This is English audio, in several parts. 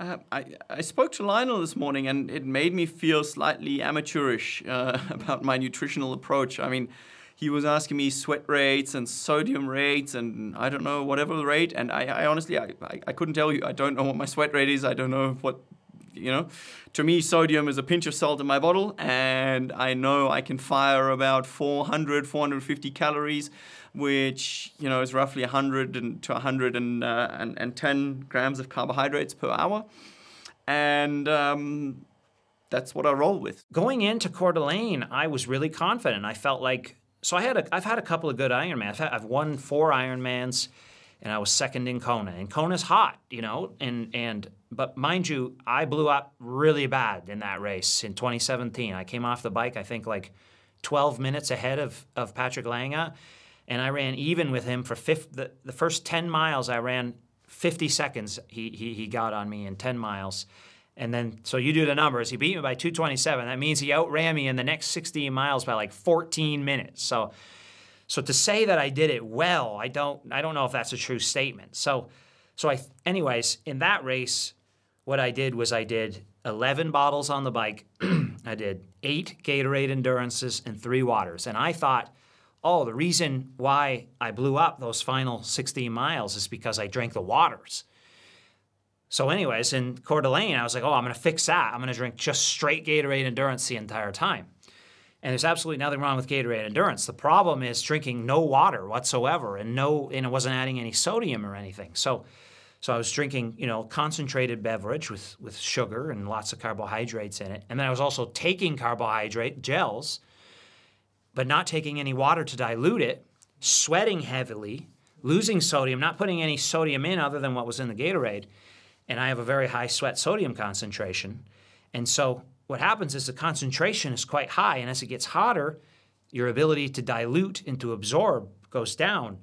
I spoke to Lionel this morning, and it made me feel slightly amateurish about my nutritional approach. I mean, he was asking me sweat rates and sodium rates and I don't know, whatever rate. And I honestly, I couldn't tell you. I don't know what my sweat rate is. I don't know what, to me, sodium is a pinch of salt in my bottle. And I know I can fire about 400, 450 calories, which, is roughly 100 to 110 grams of carbohydrates per hour. And that's what I roll with. Going into Coeur d'Alene, I was really confident. I felt like, so I've had a couple of good Ironmans. I've won 4 Ironmans, and I was second in Kona. And Kona's hot, but mind you, I blew up really bad in that race in 2017. I came off the bike, I think, like 12 minutes ahead of Patrick Lange, and I ran even with him for the first 10 miles. I ran 50 seconds. He got on me in 10 miles. And then, so you do the numbers. He beat me by 2:27. That means he outran me in the next 16 miles by like 14 minutes. So to say that I did it well, I don't know if that's a true statement. Anyways, in that race, what I did was I did 11 bottles on the bike. I did 8 Gatorade Endurances and 3 waters. And I thought, oh, the reason why I blew up those final 16 miles is because I drank the waters. So anyways, in Coeur d'Alene, I was like, oh, I'm going to fix that. I'm going to drink just straight Gatorade Endurance the entire time. And there's absolutely nothing wrong with Gatorade Endurance. The problem is drinking no water whatsoever, and it wasn't adding any sodium or anything. So I was drinking, concentrated beverage with sugar and lots of carbohydrates in it. And then I was also taking carbohydrate gels, but not taking any water to dilute it, sweating heavily, losing sodium, not putting any sodium in other than what was in the Gatorade. And I have a very high sweat sodium concentration. And so what happens is the concentration is quite high, and as it gets hotter, your ability to dilute and to absorb goes down.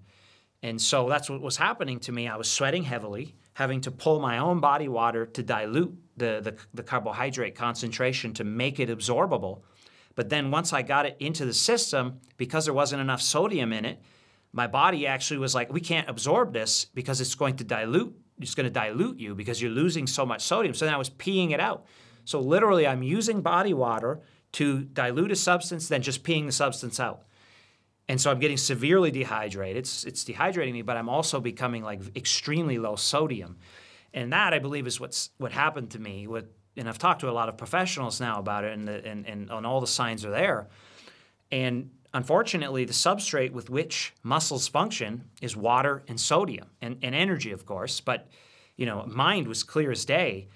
And so that's what was happening to me. I was sweating heavily, having to pull my own body water to dilute the carbohydrate concentration to make it absorbable. But then once I got it into the system, because there wasn't enough sodium in it, my body actually was like, we can't absorb this because it's going to dilute. It's going to dilute you because you're losing so much sodium. So then I was peeing it out. So literally I'm using body water to dilute a substance, then just peeing the substance out. And so I'm getting severely dehydrated. It's dehydrating me, but I'm also becoming like extremely low sodium. And that, I believe, is what happened to me. And I've talked to a lot of professionals now about it, and all the signs are there. And unfortunately, the substrate with which muscles function is water and sodium and energy, of course. But, mind was clear as day.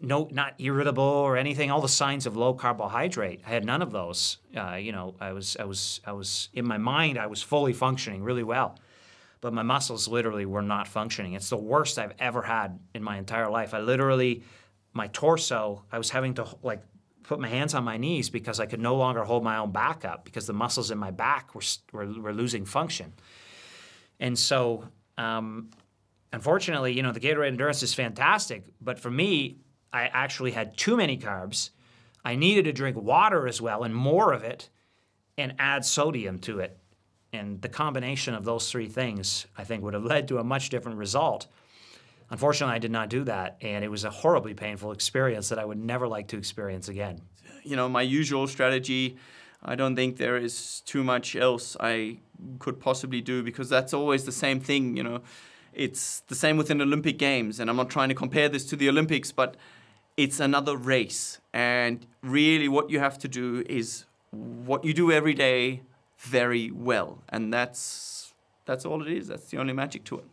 No, not irritable or anything. All the signs of low carbohydrate. I had none of those. I was in my mind, I was fully functioning really well. But my muscles literally were not functioning. It's the worst I've ever had in my entire life. My torso, I was having to put my hands on my knees because I could no longer hold my own back up because the muscles in my back were losing function. And so, unfortunately, the Gatorade Endurance is fantastic, but for me, I actually had too many carbs. I needed to drink water as well, and more of it, and add sodium to it. And the combination of those 3 things, I think, would have led to a much different result. Unfortunately, I did not do that, and it was a horribly painful experience that I would never like to experience again. My usual strategy, I don't think there is too much else I could possibly do, because that's always the same thing, It's the same within Olympic Games, and I'm not trying to compare this to the Olympics, but it's another race. And really what you have to do is what you do every day very well. And that's all it is. That's the only magic to it.